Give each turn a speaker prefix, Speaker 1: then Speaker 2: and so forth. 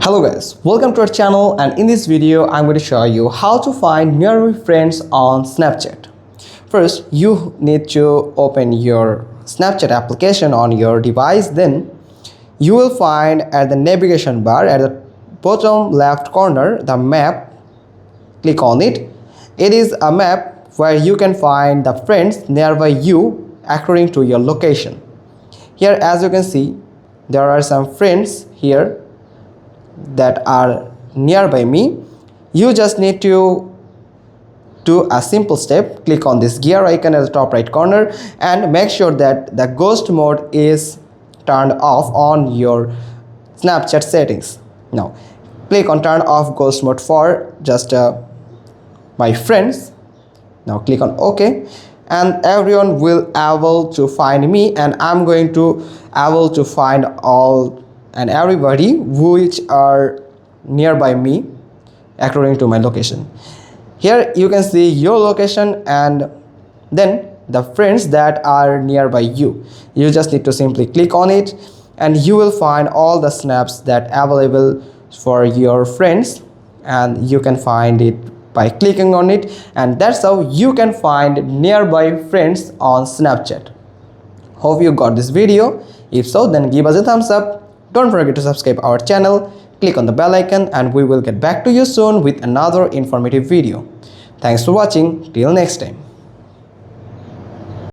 Speaker 1: Hello guys, welcome to our channel, and in this video I'm going to show you how to find nearby friends on Snapchat. First, you need to open your Snapchat application on your device. Then you will find at the navigation bar at the bottom left corner the map. Click on it. It is a map where you can find the friends nearby you according to your location. Here, as you can see, there are some friends here that are nearby me. You just need to do a simple step. Click on this gear icon at the top right corner and make sure that the ghost mode is turned off on your Snapchat settings. Now click on turn off ghost mode for just my friends. Now click on OK, and everyone will able to find me, and I'm going to able to find all and everybody which are nearby me according to my location. Here you can see your location and then the friends that are nearby you. You just need to simply click on it and you will find all the snaps that available for your friends, and you can find it by clicking on it, and that's how you can find nearby friends on Snapchat. Hope you got this video. If so, then give us a thumbs up. Don't forget to subscribe our channel, click on the bell icon, and we will get back to you soon with another informative video. Thanks for watching. Till next time.